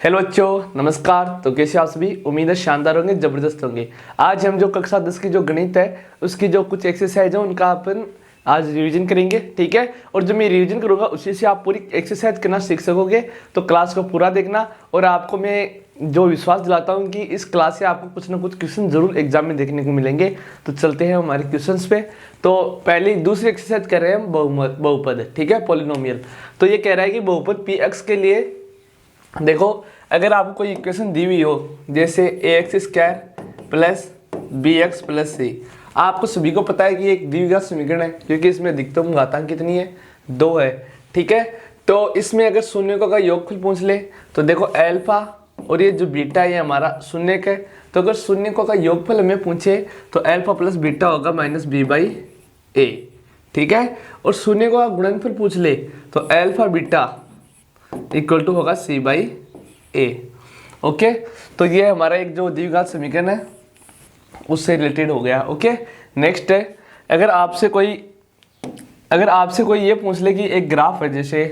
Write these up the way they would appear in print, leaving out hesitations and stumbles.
Hello बच्चों, नमस्कार। तो कैसे आप सभी? उम्मीद है शानदार होंगे, जबरदस्त होंगे। आज हम जो कक्षा 10 की जो गणित है उसकी जो कुछ एक्सरसाइज है उनका अपन आज रिवीजन करेंगे, ठीक है। और जो मैं रिवीजन करूंगा उसी से आप पूरी एक्सरसाइज करना सीख सकोगे। तो क्लास को पूरा देखना, और आपको मैं जो विश्वास दिलाता हूँ कि इस क्लास से आपको कुछ ना कुछ क्वेश्चन जरूर एग्जाम में देखने को मिलेंगे। तो चलते हैं हमारे क्वेश्चंस पे। तो पहले दूसरी एक्सरसाइज कर रहे हैं हम बहुपद, ठीक है, पॉलिनोमियल। तो ये कह रहा है कि बहुपद पी एक्स के लिए देखो, अगर आपको कोई इक्वेशन दी हुई हो जैसे a x square plus b x plus c, आपको सभी को पता है कि एक द्विघात समीकरण है क्योंकि इसमें अधिकतम घातांक कितनी है, 2 है, ठीक है। तो इसमें अगर शून्यकों का योगफल पूछ ले तो देखो अल्फा और ये जो बीटा है ये हमारा शून्यक है। तो अगर शून्यकों का योगफल हमें पूछे तो अल्फा प्लस बीटा होगा माइनस बी बाई ए, ठीक है। और शून्यकों का गुणनफल पूछ ले तो अल्फा बीटा इक्वल टू होगा सी बाई ए, ओके। तो ये हमारा एक जो द्विघात समीकरण है उससे रिलेटेड हो गया, ओके। नेक्स्ट है, अगर आपसे कोई ये पूछ ले कि एक ग्राफ है, जैसे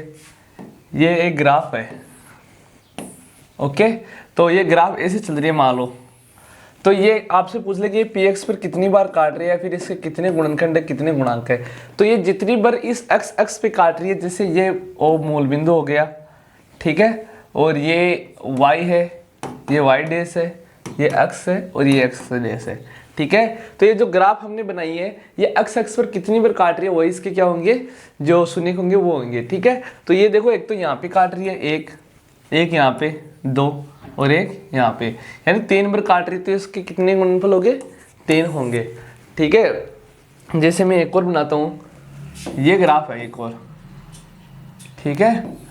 ये एक ग्राफ है, ओके। तो ये ग्राफ ऐसे चल रही है मान लो, तो ये आपसे पूछ ले कि ये पी एक्स पर कितनी बार काट रही है, फिर इसके कितने गुणनखंड है, कितने गुणांक है। तो ये जितनी बार इस एक्स एक्स पे काट रही है, जैसे ये ओ मूल बिंदु हो गया, ठीक है, और ये y है, ये y डैश है, ये x है और ये x डैश है, ठीक है। तो ये जो ग्राफ हमने बनाई है ये x एक्स पर कितनी बार काट रही है वही इसके क्या होंगे, जो शून्य होंगे वो होंगे, ठीक है। तो ये देखो, एक तो यहाँ पे काट रही है एक यहाँ पे 2 और एक यहाँ पे, यानी 3 बार काट रही है। तो इसके कितने गुणनफल होंगे, 3 होंगे, ठीक है। जैसे मैं एक और बनाता हूँ, ये ग्राफ है एक और, ठीक है।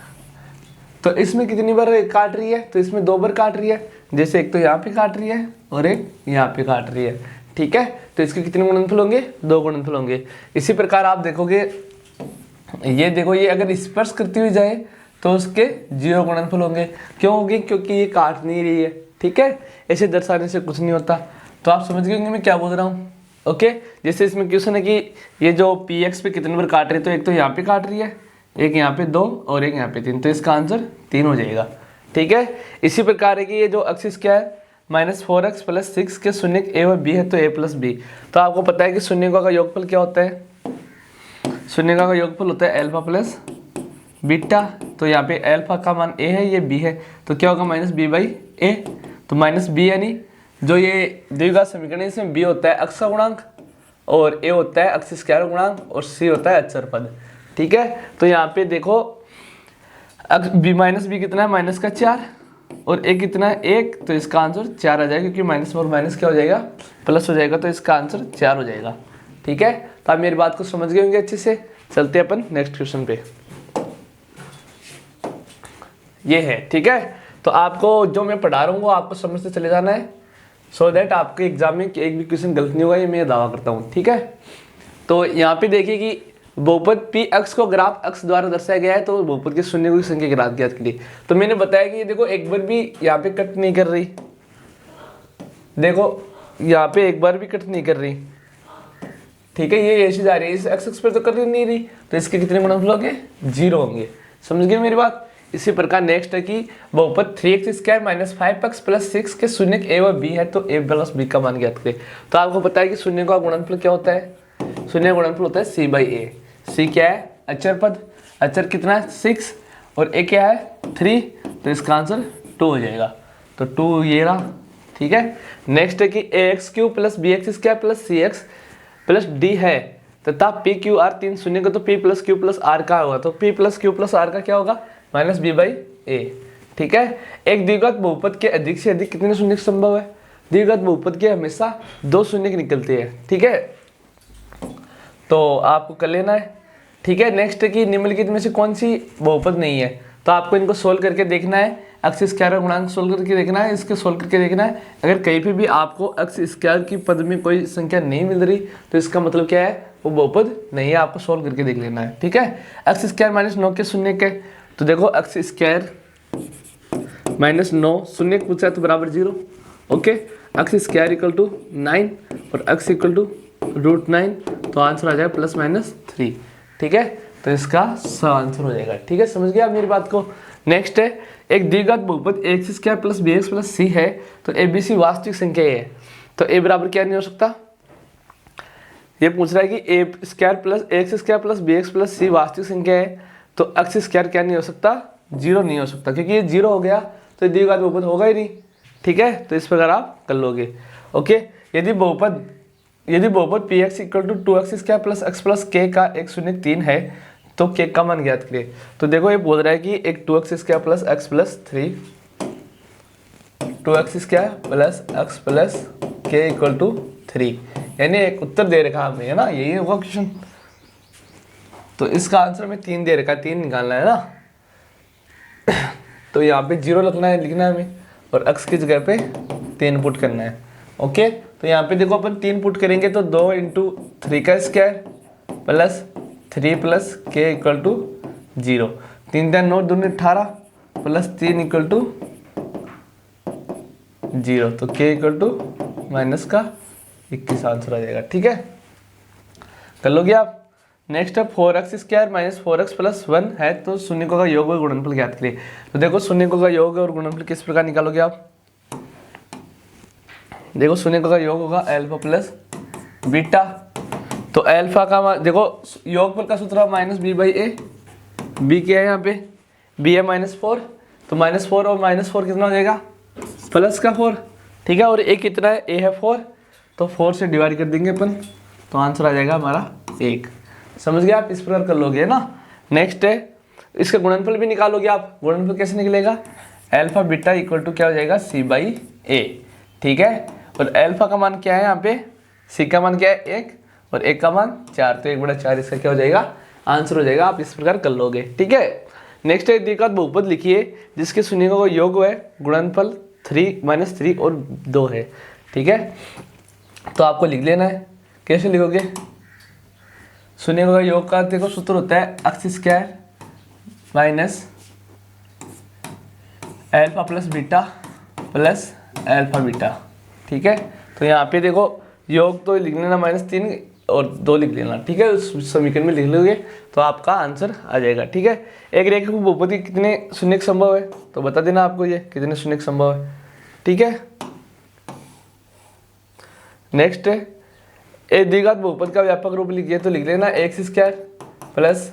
तो इसमें कितनी बार काट रही है, तो इसमें 2 बार काट रही है, जैसे एक तो यहाँ पे काट रही है और एक यहाँ पे काट रही है, ठीक है। तो इसके कितने गुणनफल होंगे, 2 गुणनफल होंगे। इसी प्रकार आप देखोगे, ये देखो, ये अगर स्पर्श करती हुई जाए तो उसके 0 गुणनफल होंगे। क्यों होंगे? क्योंकि ये काट नहीं रही है, ठीक है। ऐसे दर्शाने से कुछ नहीं होता। तो आप समझ गए होंगे मैं क्या बोल रहा हूँ, ओके। जैसे इसमें क्वेश्चन है कि ये जो पी एक्स पे कितनी बार काट रही है, तो एक तो यहाँ पे काट रही है, एक यहाँ पे 2 और एक यहाँ पे 3, तो इसका आंसर 3 हो जाएगा, ठीक है। इसी प्रकार है कि ये जो x square minus 4x plus 6 के शून्यक ए और बी है तो a प्लस बी। तो आपको पता है कि शून्यकों का योगफल क्या होता है, शून्यकों का योगफल होता है अल्फा प्लस बीटा। तो यहाँ पे अल्फा का मान a है, ये b है, तो क्या होगा माइनस बी बाई ए। तो माइनस बी यानी जो ये द्विघात समीकरण है इसमें b होता है x का गुणांक और a होता है x स्क्वायर गुणांक और c होता है अचर पद, ठीक है। तो यहाँ पे देखो बी माइनस बी कितना है, माइनस का 4 और ए कितना है 1, तो इसका आंसर 4 आ जाएगा क्योंकि माइनस और माइनस क्या हो जाएगा, प्लस हो जाएगा, तो इसका आंसर 4 हो जाएगा, ठीक है। तो आप मेरी बात को समझ गए होंगे अच्छे से। चलते हैं अपन नेक्स्ट क्वेश्चन पे, ये है, ठीक है। तो आपको जो मैं पढ़ा रहा हूँ वो आपको समझते चले जाना है, सो दैट आपके एग्जाम में एक भी क्वेश्चन गलत नहीं होगा, ये मैं दावा करता हूँ, ठीक है। तो यहाँ पे देखिए कि बहुपद पी एक्स को ग्राफ एक्स द्वारा दर्शाया गया है, तो बहुपद के शून्य की संख्या ज्ञात कीजिए। तो मैंने बताया कि ये देखो एक बार भी यहाँ पे कट नहीं कर रही, देखो यहाँ पे एक बार भी कट नहीं कर रही, ठीक है। ये ऐसे जा रही है, इस एक्स एक्स पर तो कर नहीं रही, तो इसके कितने गुणनफल होंगे, 0 होंगे। समझ गए मेरी बात। इसी प्रकार नेक्स्ट है कि बहुपद 3x square minus 5x plus 6 के शून्यक ए और बी है तो a प्लस बी का मान ज्ञात करें। तो आपको पता है कि शून्य का गुणनफल क्या होता है, शून्य गुणनफल होता है c बाई ए। c क्या है, अचर पद, अचर कितना है 6 और a क्या है 3, तो इसका आंसर 2 हो जाएगा। तो 2 ये रहा, ठीक है। नेक्स्ट है कि ax³ plus bx square plus cx plus d है तथा p q r 3 शून्य का, तो p plus q plus r का होगा, तो p plus q plus r का क्या होगा, माइनस बी बाई ए, ठीक है। एक द्विघात बहुपद के अधिक से अधिक कितने शून्य संभव है, द्विघात बहुपद के हमेशा 2 शून्य निकलते हैं, ठीक है। तो आपको कर लेना है, ठीक है। नेक्स्ट है कि निम्नलिखित में से कौन सी बहुपद नहीं है, तो आपको इनको सोल्व करके देखना है, एक्स स्क्वायर गुणांक सोल्व करके देखना है, इसके सोल्व करके देखना है। अगर कहीं पे भी आपको एक्स स्क्वायर की पद में कोई संख्या नहीं मिल रही तो इसका मतलब क्या है, वो बहुपद नहीं है, आपको सोल्व करके देख लेना है, ठीक है। एक्स स्क्वायर माइनस 9 के शून्य के, तो देखो एक्स स्क्वायर माइनस 9 शून्य पूछा है तो बराबर 0, okay. X square equal to 9 और एक्स इक्वल टू √9, तो आंसर आ जाएगा प्लस माइनस 3, ठीक है। तो इसका आंसर हो जाएगा, ठीक है। समझ गया आप मेरी बात को। नेक्स्ट है एक द्विघात बहुपद x square plus b x plus c है, तो ए बी सी वास्तविक संख्या है, तो ए बराबर क्या नहीं हो सकता, ये पूछ रहा है कि a square plus x square plus b x plus c वास्तविक संख्या है, तो एक्स स्क्वायर क्या नहीं हो सकता, जीरो नहीं हो सकता, क्योंकि ये जीरो हो गया तो ये द्विघात बहुपद होगा ही नहीं। ठीक है, तो इस प्रकार आप कर लोगे। ओके, यदि बहुपद p x equal to 2x square plus x plus k का 103 है, तो के का मान ज्ञात करिए। तो देखो ये बोल रहा है कि एक 2x square plus x plus 3, 2x square plus x plus k equal to 3, यानी एक उत्तर दे रखा हमें, है ना, यही होगा क्वेश्चन। तो इसका आंसर में 3 दे रखा है, 3 निकालना है ना, तो यहाँ पे 0 लिखना है हमें, और x की जगह पे 3 पुट करना है। ओके, तो यहाँ पे देखो अपन 3 पुट करेंगे तो 2 इंटू 3 का square plus 3 plus k equal to 0, 3 3 9 2 18 plus 3 equal to 0, तो के इक्वल टू माइनस का 21 आंसर आ जाएगा। ठीक है, कर लोगे आप। नेक्स्ट है 4x square minus 4x plus 1 है, तो शून्यकों का योग और गुणनफल ज्ञात करिए। तो देखो शून्यकों का योग और गुणनफल किस प्रकार निकालोगे आप, देखो शून्यकों का योग होगा अल्फा प्लस बीटा, तो अल्फा का देखो योगफल का सूत्र minus b by a, b क्या है यहाँ पे, बी है -4, तो -4 और -4 कितना हो जाएगा, प्लस का 4। ठीक है, और ए कितना है, ए है 4, तो 4 से डिवाइड कर देंगे अपन, तो आंसर आ जाएगा हमारा 1। समझ गए आप, इस प्रकार कर लोगे ना। नेक्स्ट है इसका गुणनफल भी निकालोगे आप, गुणनफल कैसे निकलेगा, अल्फा बीटा इक्वल टू क्या हो जाएगा, सी बाई ए। ठीक है, और अल्फा का मान क्या है यहाँ पे, सी का मान क्या है 1 और ए का मान 4, तो 1/4 इसका क्या हो जाएगा, आंसर हो जाएगा। आप इस प्रकार कर लोगे। ठीक है, नेक्स्ट है द्विघात बहुपद लिखिए जिसके शून्यकों का योग है, गुणनफल 3 और 2 है। ठीक है, तो आपको लिख लेना है, कैसे लिखोगे, शून्यकों का योग का देखो सूत्र होता है x square minus alpha plus beta plus alpha beta. ठीक है, तो यहाँ पे देखो योग तो लिख लेना -3 और 2 लिख लेना। ठीक है, उस समीकरण में लिख लोगे तो आपका आंसर आ जाएगा। ठीक है, एक रेखा को बहुपद की कितने शून्य संभव है, तो बता देना आपको ये कितने शून्य संभव है। ठीक है, नेक्स्ट है एक द्विघात बहुपद का व्यापक रूप लिखिए, तो लिख लेना x square plus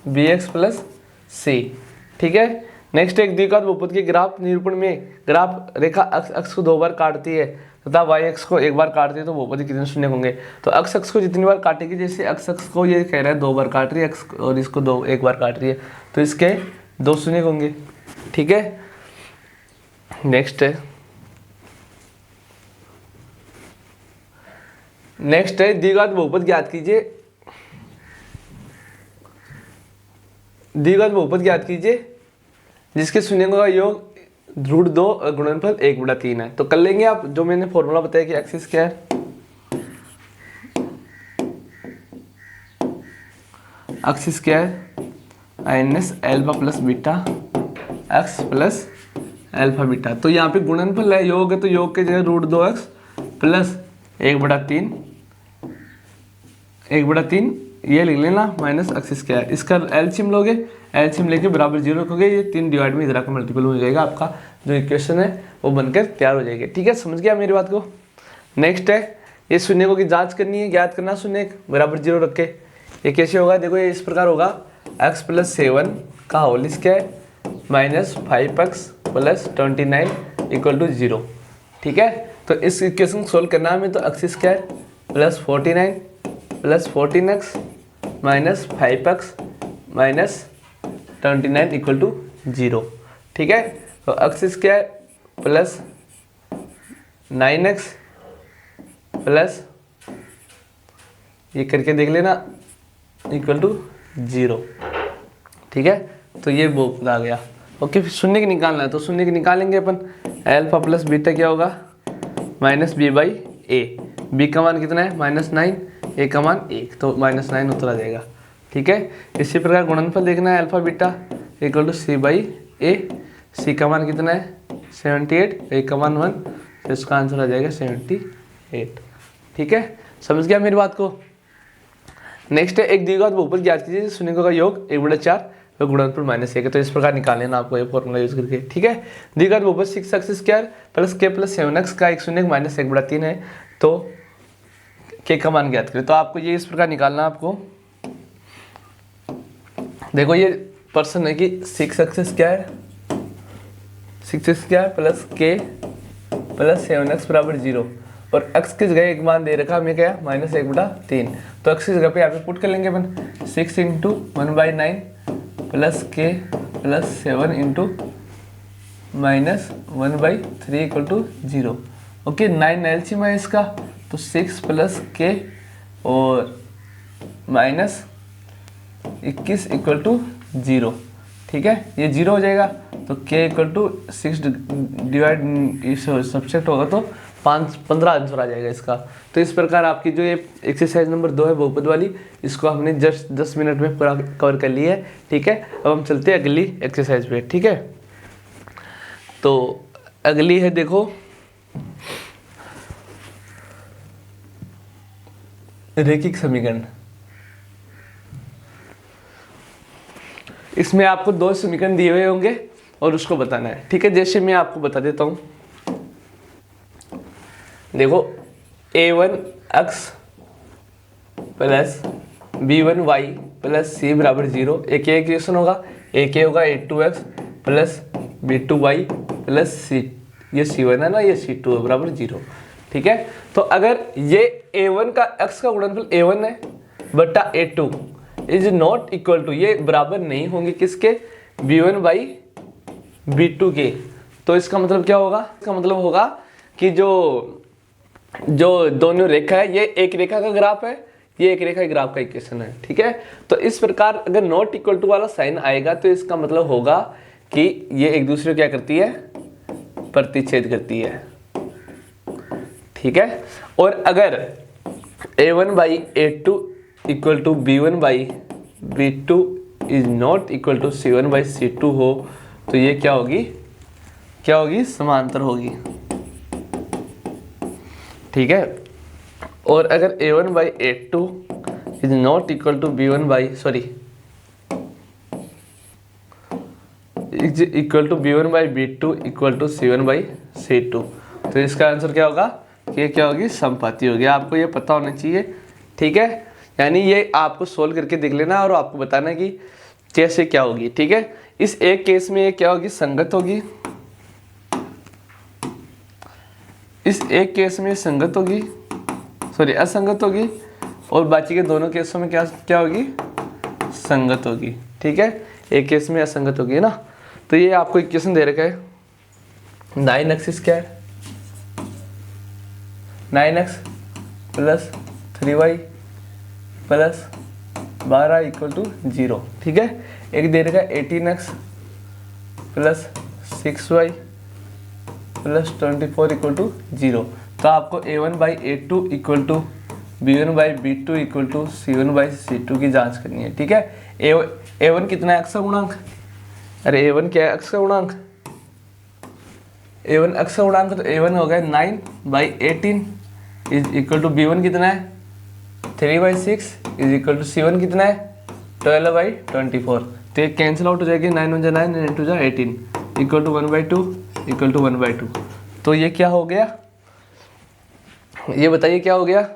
b x plus c. ठीक है, नेक्स्ट एक द्विघात बहुपद के ग्राफ निरूपण में ग्राफ रेखा अक्ष को 2 बार काटती है तथा वाई अक्ष को 1 बार काटती है, तो बहुपद कितने शून्य होंगे, तो अक्ष को जितनी बार काटेगी, जैसे अक्ष को ये कह रहा है 2 बार काट रही है अक्ष, और इसको 1 बार काट रही है, तो इसके 2 शून्य होंगे। ठीक है, नेक्स्ट है द्विघात बहुपद ज्ञात कीजिए, द्विघात बहुपद ज्ञात कीजिए जिसके शून्यों का योग √2 और गुणनफल 1/3 है। तो कर लेंगे आप, जो मैंने फॉर्मूला बताया कि x square minus alpha plus beta x plus alpha beta, तो यहाँ पे गुणनफल है, योग है, तो योग के जगह √2x प्लस 1/3 ये लिख लेना माइनस एक्स स्क्वायर, इसका एलसीएम लोगे, एलसीएम लेके बराबर 0 रखोगे, ये 3 डिवाइड में इधर का मल्टीपल हो जाएगा, आपका जो इक्वेशन है वो बनकर तैयार हो जाएगी। ठीक है, समझ गया मेरी बात को। नेक्स्ट है ये शून्यकों की जांच करनी है, ज्ञात करना शून्य बराबर 0 रख के, ये कैसे होगा, देखो ये इस प्रकार होगा x प्लस 7 का whole square minus 5x plus 29 equal to 0। ठीक है, तो इस इक्वेशन सोल्व करना हमें, तो x square plus 49 plus 14x minus 5x minus 29 equal to 0। ठीक है, तो x square plus 9x plus ये करके देख लेना इक्वल टू 0। ठीक है, तो ये वो आ गया। ओके, फिर शून्य की निकालना है, तो शून्य की निकालेंगे अपन, अल्फा प्लस बीटा क्या होगा, minus b by a, b का मान कितना है -9, ए का मान 1, तो -9 उत्तर आ जाएगा। ठीक है, इसी प्रकार गुणनफल देखना है, alpha beta equal to C by A, C का मान कितना है 78, ए का मान 1, तो इसका आंसर आ जाएगा 78। ठीक है, समझ गया मेरी बात को। नेक्स्ट है एक द्विघात बहुपद ज्ञात कीजिए शून्यकों का योग 1/4 वह गुणनफल -1 है। तो इस प्रकार निकाल लेना आपको ये फॉर्मूला यूज करके, ठीक है। दिखा बहुपद 6x² plus k plus 7x का एक शून्य -1/3 है, तो k का मान ज्ञात करें। तो आपको ये इस प्रकार निकालना, आपको देखो ये प्रश्न है कि 6x² plus k plus 7x बराबर 0 और x की जगह एक मान दे रखा हमें क्या, -1/3। तो x की जगह पे यहाँ पे पुट कर लेंगे अपन 6 × 1/9 plus k plus 7 × -1/3 = 0। Okay, 9 LCM है इसका, तो 6 प्लस k और -21 = 0, ठीक है। ये 0 हो जाएगा, तो k = 6 डिवाइड सब्जेक्ट होगा तो 15 आंसर आ जाएगा इसका। तो इस प्रकार आपकी जो ये एक्सरसाइज नंबर 2 है बहुपद वाली, इसको हमने जस्ट 10 मिनट में पूरा कवर कर लिया है, ठीक है। अब हम चलते हैं अगली एक्सरसाइज पे, ठीक है। तो अगली है, देखो रैखिक समीकरण। इसमें आपको 2 समीकरण दिए हुए होंगे और उसको बताना है, ठीक है। जैसे मैं आपको बता देता हूं, देखो a1x plus b1y plus c बराबर 0 एक इक्वेशन होगा, एक होगा a2x plus b2y plus c, ये c1 है ना, ये c2 है बराबर 0, ठीक है। तो अगर ये a1 का x का गुणनफल a1 है बटा a2 is not equal to, ये बराबर नहीं होंगे किसके, b1 बाई b2 के, तो इसका मतलब क्या होगा, इसका मतलब होगा कि जो दोनों रेखा है, ये एक रेखा का ग्राफ है, ये एक रेखा के ग्राफ का इक्वेशन है, ठीक है। तो इस प्रकार अगर नॉट इक्वल टू वाला साइन आएगा तो इसका मतलब होगा कि ये एक दूसरे को क्या करती है, प्रतिच्छेद करती है, ठीक है। और अगर a1 by a2 equal to b1 by b2 is not equal to c1 by c2 हो, तो ये क्या होगी, समांतर होगी, ठीक है। और अगर a1 by a2 is not equal to b1 by equal to b1 by b2 equal to c1 by c2, तो इसका आंसर क्या होगा, कि क्या होगी, समपाती होगी। आपको ये पता होना चाहिए, ठीक है। यानी ये आपको सोल्व करके देख लेना और आपको बताना कि कैसे क्या होगी, ठीक है। इस एक केस में ये क्या होगी, संगत होगी, इस एक केस में संगत होगी, असंगत होगी, और बाकी के दोनों केसों में क्या होगी, संगत होगी, ठीक है। एक केस में असंगत होगी ना। तो ये आपको इक्वेशन दे रखा है 9x plus 3y plus 12 equal to 0, ठीक है। एक दे रखा है 18x plus 6y plus 24 equal to 0। तो आपको a1 by a2 equal to b1 by b2 equal to c1 by c2 की जांच करनी है, ठीक है। a1 कितना है, x का गुणांक, अरे a1 क्या है, x का गुणांक, a1 x का गुणांक, तो a1 हो गया 9 by 18 is equal to b1 कितना है, 3 by 6 is equal to c1 कितना है, 12 बाई 24। तो ये कैंसिल आउट हो जाएगी, 9 1 9 9 2 18 इक्वल टू 1/2 इक्वल टू 1/2। तो ये क्या हो गया, ये बताइए क्या हो गया,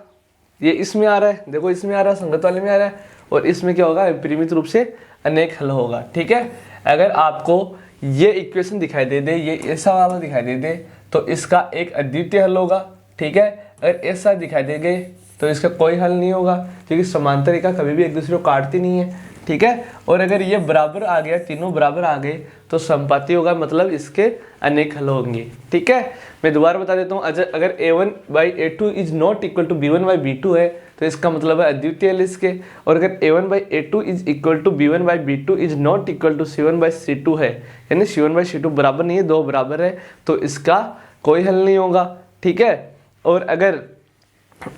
ये इसमें आ रहा है, देखो इसमें आ रहा है, संगत वाले में आ रहा है, और इसमें क्या होगा, परिमित रूप से अनेक हल होगा, ठीक है। अगर आपको ये इक्वेशन दिखाई दे दे, ये ऐसा वाला दिखाई दे दे, तो इसका एक अद्वितीय हल होगा, ठीक है। अगर ऐसा दिखाई देंगे तो इसका कोई हल नहीं होगा, क्योंकि समांतर रेखा कभी भी एक दूसरे को काटती नहीं है, ठीक है। और अगर ये बराबर आ गया, तीनों बराबर आ गए, तो समपाती होगा, मतलब इसके अनेक हल होंगे, ठीक है। मैं दोबारा बता देता हूँ, अगर a1 by a2 is not equal to b1 by b2 है, तो इसका मतलब है अद्वितीय हल इसके। और अगर a1 by a2 is equal to b1 by b2 is not equal to c1 by c2 है, यानी c1 बाई c2 बराबर नहीं है, दो बराबर है, तो इसका कोई हल नहीं होगा, ठीक है। और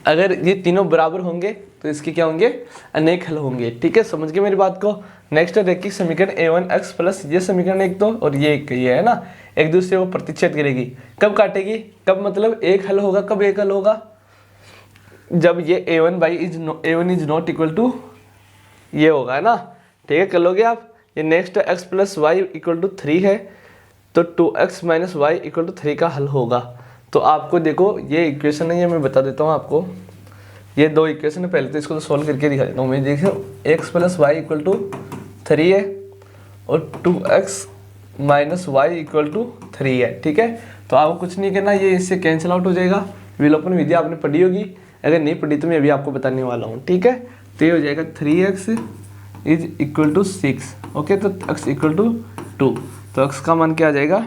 अगर ये तीनों बराबर होंगे तो इसके क्या होंगे, अनेक हल होंगे, ठीक है। समझ गए मेरी बात को। नेक्स्ट है रैखिक समीकरण a1x प्लस ये समीकरण एक तो और ये है ना, एक दूसरे को प्रतिच्छेद करेगी, कब काटेगी, कब मतलब एक हल होगा, कब एक हल होगा, जब ये a1 is not equal to ये होगा ना, ठीक है। कर लोगे आप, ये next x plus y equal to 3 है, तो 2x minus y equal to 3 का हल होगा। तो आपको देखो ये इक्वेशन है, ये मैं बता देता हूँ आपको, ये दो इक्वेशन है, पहले तो इसको तो सॉल्व करके दिखा देता हूँ मैं। देखिए x plus y equal to 3 है और 2x minus y equal to 3 है, ठीक है। तो आपको कुछ नहीं करना, ये इससे कैंसिल आउट हो जाएगा। विलोपन विधि आपने पढ़ी होगी, अगर नहीं पढ़ी तो मैं अभी आपको बताने वाला हूँ, ठीक है। तो ये हो जाएगा 3x is equal to 6, okay. तो x इक्वल टू 2, तो x का मान क्या आ जाएगा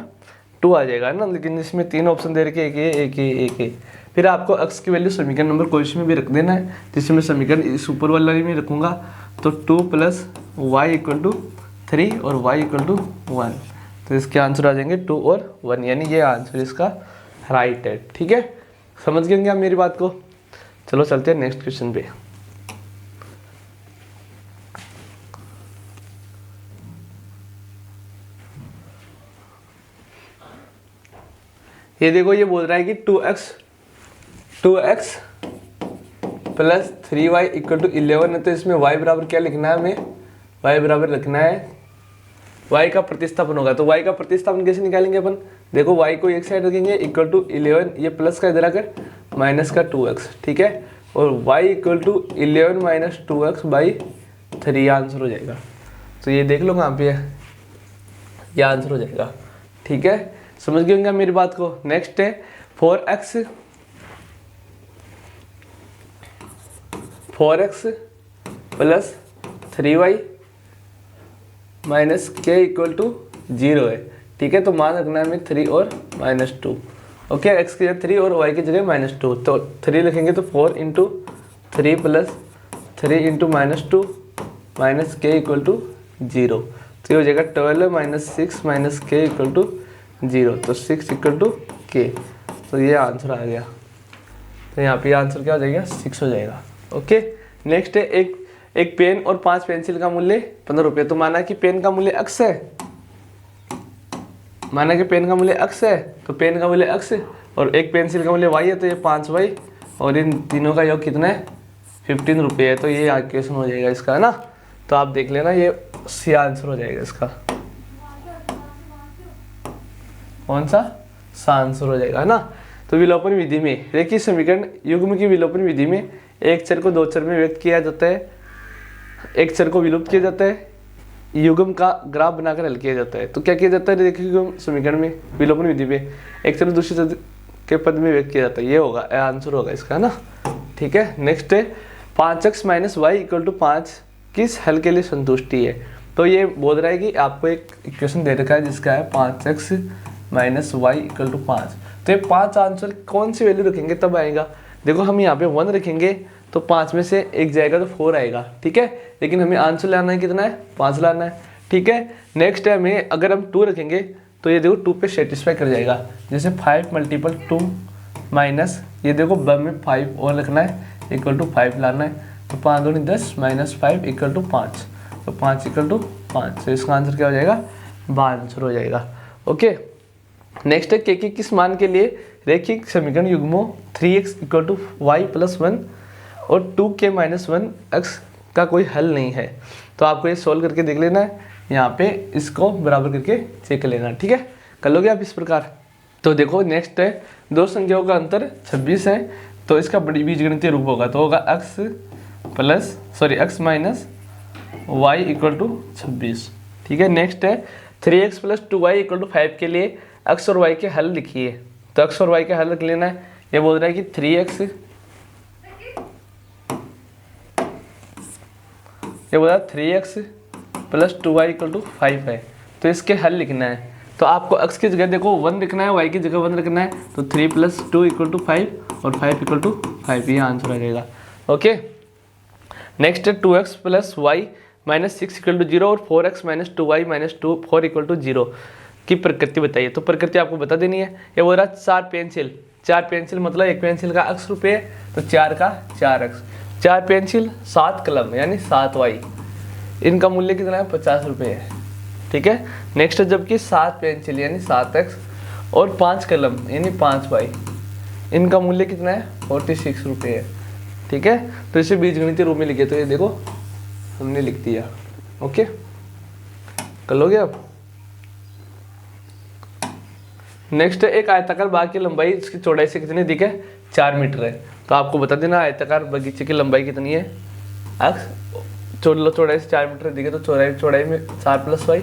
2 आ जाएगा ना, लेकिन इसमें 3 ऑप्शन दे रखे, एक है। फिर आपको x की वैल्यू समीकरण नंबर क्वेश्चन में भी रख देना है, जिससे मैं समीकरण इस ऊपर वाला में रखूँगा। तो 2 प्लस वाई इक्वल टू 3 और y इक्वल टू 1, तो इसके आंसर आ जाएंगे 2 और 1, यानी ये आंसर इसका राइट है, ठीक है। समझ गए क्या मेरी बात को? चलो चलते हैं नेक्स्ट क्वेश्चन पे। ये देखो, ये बोल रहा है कि 2x plus 3y equal to 11 है। तो इसमें y बराबर क्या लिखना है हमें? y बराबर लिखना है y का प्रतिस्थापन होगा। तो y का प्रतिस्थापन कैसे निकालेंगे अपन? देखो y को एक साइड रखेंगे इक्वल टू 11, ये प्लस का इधर आकर माइनस का 2x, ठीक है। और y equal to 11 minus 2x by 3 answer हो जाएगा। तो ये देख लो कहाँ पे है, ये आंसर हो जाएगा, ठीक है। समझ गए होंगे मेरी बात को? नेक्स्ट है 4x प्लस 3y माइनस के इक्वल टू 0 है, ठीक है। तो मान रखना है हमें 3 और -2, ओके। x की जगह 3 और y की जगह -2, तो 3 लिखेंगे तो 4 इंटू 3 प्लस 3 इंटू -2 माइनस के इक्वल टू 0, तो ये हो जाएगा 12 माइनस 6 माइनस के इक्वल टू 0, तो 6 इक्वल टू के, तो ये आंसर आ गया। तो यहाँ पे आंसर क्या हो जाएगा 6 हो जाएगा, ओके। नेक्स्ट है एक पेन और 5 पेंसिल का मूल्य 15 रुपये। तो माना कि पेन का मूल्य x है, माना कि पेन का मूल्य x है, तो पेन का मूल्य x और एक पेंसिल का मूल्य y है, तो ये 5y और इन तीनों का योग कितना है 15 रुपये है। तो ये क्वेश्चन हो जाएगा इसका, है ना। तो आप देख लेना, ये सी आंसर हो जाएगा इसका। कौन सा आंसर हो जाएगा, है ना। तो विलोपन विधि में रेखीय समीकरण युग्म की विलोपन विधि में एक चर को 2 चर में व्यक्त किया जाता है, एक चर को विलुप्त किया जाता है, युग्म का ग्राफ बनाकर हल किया जाता है। तो क्या किया जाता है रेखीय समीकरण में विलोपन विधि में? एक चर दूसरे चर के पद में व्यक्त किया जाता है, ये होगा आंसर होगा इसका, है ना, ठीक है। नेक्स्ट है 5x minus y equal to 5 किस हल के लिए संतुष्टि है? तो ये बोल रहा है कि आपको एक इक्वेशन दे रखा है जिसका है 5x minus y equal to 5। तो ये 5 आंसर कौन सी वैल्यू रखेंगे तब आएगा? देखो हम यहाँ पे 1 रखेंगे तो 5 में से एक जाएगा तो 4 आएगा, ठीक है। लेकिन हमें आंसर लाना है कितना है 5 लाना है, ठीक है। नेक्स्ट है हमें अगर हम 2 रखेंगे तो ये देखो 2 पे सेटिस्फाई कर जाएगा। जैसे 5 मल्टीपल 2 माइनस ये देखो ब में 5 और रखना है इक्वल टू 5 लाना है, तो 5 दूनी 10 माइनस 5 इक्वल टू 5, तो 5 इक्वल टू 5। तो इसका आंसर क्या हो जाएगा? आंसर हो जाएगा, ओके। नेक्स्ट है के किस मान के लिए रैखिक समीकरण युग्मों 3x equal to y plus 1 और 2k माइनस 1 x का कोई हल नहीं है। तो आपको ये सोल्व करके देख लेना है, यहाँ पे इसको बराबर करके चेक कर लेना, ठीक है। कर लोगे आप इस प्रकार। तो देखो नेक्स्ट है दो संख्याओं का अंतर 26 है, तो इसका बीजगणितीय रूप होगा, तो होगा x minus y equal to 26, ठीक है। नेक्स्ट है 3x plus 2y equal to 5 के लिए x और y के हल लिखिए। तो x और y के हल लिख लेना है। ये बोल रहा है कि 3x, ये बोल रहा है 3x plus 2y equal to 5 है, तो इसके हल लिखना है। तो आपको x की जगह देखो 1 लिखना है, y की जगह 1 लिखना है, तो 3 प्लस 2 इक्वल टू 5 और 5 इक्वल टू 5, ये आंसर आ जाएगा, ओके। नेक्स्ट है 2x plus y minus 6 equal to 0 और 4x minus 2y minus 4 equal to 0 की प्रकृति बताइए। तो प्रकृति आपको बता देनी है। ये बोल रहा है 4 पेंसिल मतलब एक पेंसिल का x रुपये, तो 4 का 4x, 4 पेंसिल 7 कलम यानी 7y, इनका मूल्य कितना है 50 रुपये है, ठीक है। नेक्स्ट जबकि 7 पेंसिल यानी 7x और 5 कलम यानी 5y, इनका मूल्य कितना है 46 रुपये है, ठीक है। तो इसे बीजगणितीय रूप में लिखे, तो ये देखो हमने लिख दिया, ओके। कर लोगे आप। नेक्स्ट एक आयताकार बाग की लंबाई इसकी चौड़ाई से कितनी अधिक है, 4 मीटर है। तो आपको बता देना आयताकार बगीचे की लंबाई कितनी है, एक्स चौड़ाई से 4 मीटर अधिक है, तो चौड़ाई में 4 + y।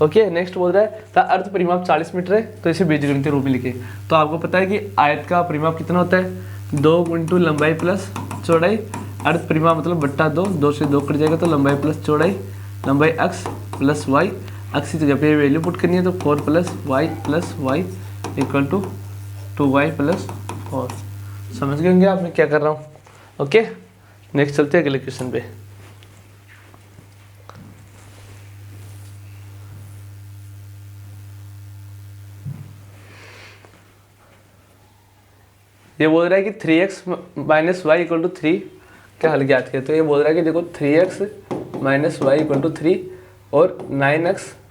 ओके, नेक्स्ट बोल रहा है अर्ध परिमाप 40 मीटर है, तो इसे बीजगणितीय रूप में लिखे। तो आपको पता है कि आयत का परिमाप कितना होता है, 2 × लंबाई प्लस चौड़ाई, अर्ध परिमाप मतलब बट्टा 2, 2 से 2 कट जाएगा, तो लंबाई प्लस चौड़ाई, लंबाई x + y, x की जगह पे वैल्यू पुट करनी है, तो 4 + y + y = 2y + 4। समझ गए होंगे आप मैं क्या कर रहा हूँ। ओके, नेक्स्ट चलते हैं अगले क्वेश्चन पे। ये बोल रहा है कि 3x - y = 3 क्या हल ज्ञात किया। तो ये बोल रहा है कि देखो 3x - y = 3 और 9x -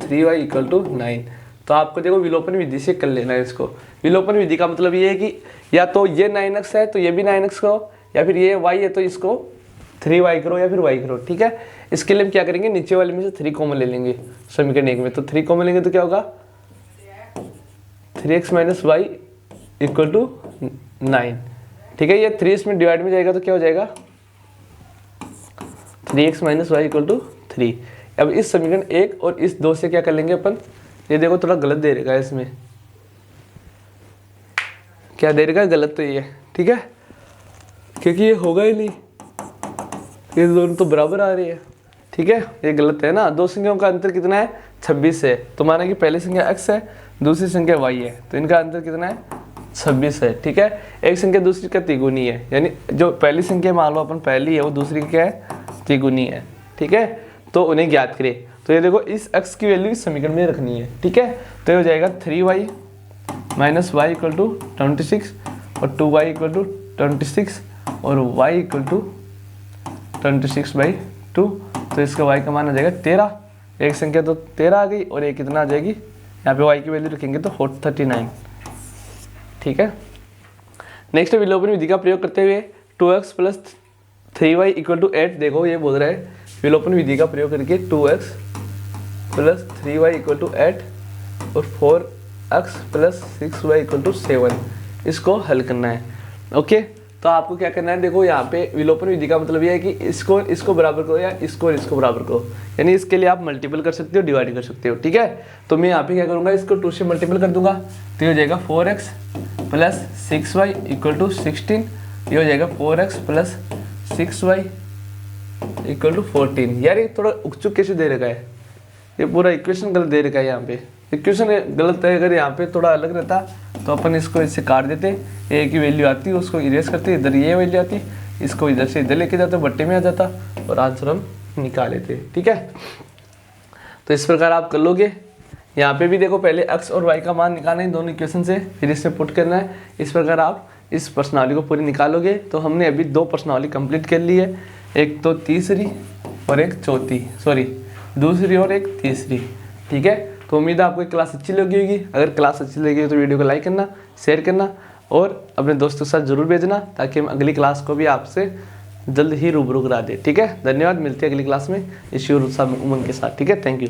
3y = 9। तो आपको देखो विलोपन विधि से कर लेना है इसको। विलोपन विधि का मतलब ये है कि या तो ये 9x है तो ये भी 9x करो, या फिर ये y है तो इसको 3y करो, या फिर y करो। ठीक है, इसके लिए हम क्या करेंगे, नीचे वाले में से 3 कॉमन ले लेंगे समीकरण 1 में। तो 3 कॉमन लेंगे तो क्या होगा, 3x - y = 9। ठीक है, ये 3 इसमें डिवाइड में जाएगा तो क्या हो जाएगा, 3x - y = 3। अब इस समीकरण 1 और इस 2 से क्या कर लेंगे अपन, ये देखो थोड़ा गलत दे रखा है इसमें, क्या दे रखा है, गलत तो ये है। ठीक है, क्योंकि ये होगा ही नहीं, ये दोनों तो बराबर आ रही है। ठीक है, ये गलत है ना। दो संख्याओं का अंतर कितना है, 26 है। तो माना कि पहली संख्या x है, दूसरी संख्या y है, तो इनका अंतर कितना है, 26 है। ठीक है, एक संख्या दूसरी का तिगुनी है, यानी जो पहली संख्या मान लो अपन पहली है, वो दूसरी की क्या है, तिगुनी है। ठीक है, तो उन्हें ज्ञात करें। तो ये देखो इस x की वैल्यू इस समीकरण में रखनी है। ठीक है, तो ये हो जाएगा 3y - y = 26 और 2y = 26 और y = 26/2। तो इसका y का मान आ जाएगा 13। एक संख्या तो 13 आ गई और एक कितना आ जाएगी, यहाँ पे y की वैल्यू रखेंगे तो 39। ठीक है, नेक्स्ट विलोपन विधि का प्रयोग करते हुए 2x + 3y = 8। देखो ये बोल रहा है विलोपन विधि का प्रयोग करके 2x + 3y = 8 और 4x + 6y = 7 इसको हल करना है। ओके, तो आपको क्या करना है, देखो यहाँ पे विलोपन विधि का मतलब ये है कि इसको बराबर करो या इसको बराबर करो, यानी इसके लिए आप मल्टीपल कर सकते हो, डिवाइड कर सकते हो। ठीक है, तो मैं यहाँ पे क्या करूँगा, इसको 2 से मल्टीपल कर दूंगा, तो ये हो जाएगा 4x + 6y = 16। ये हो जाएगा 4x + 6y = 14। यार ये थोड़ा उकचुक कैसे दे रखा है, ये पूरा इक्वेशन गलत दे रखा है। यहाँ पे इक्वेशन गलत है, अगर यहाँ पे थोड़ा अलग रहता तो अपन इसको इससे काट देते, ए की वैल्यू आती उसको इरेज करते, इधर ये वैल्यू आती, इसको इधर से इधर लेके जाते, बट्टे में आ जाता और आंसर हम निकाल लेते। ठीक है, तो इस प्रकार आप कर लोगे। यहाँ पे भी देखो पहले x और y का मान निकालना है दोनों इक्वेशन से, फिर इससे पुट करना है। इस प्रकार आप इस प्रश्नावली को पूरी निकालोगे। तो हमने अभी 2 प्रश्नावली कंप्लीट कर ली है, एक तो तीसरी और एक चौथी, सॉरी दूसरी और एक तीसरी। ठीक है, तो उम्मीद है आपको क्लास अच्छी लगी होगी। अगर क्लास अच्छी लगी तो वीडियो को लाइक करना, शेयर करना और अपने दोस्तों के साथ जरूर भेजना, ताकि हम अगली क्लास को भी आपसे जल्द ही रूबरू करा दें। ठीक है, धन्यवाद, मिलते हैं अगली क्लास में इसी और उत्साह उमंग के साथ। ठीक है, थैंक यू।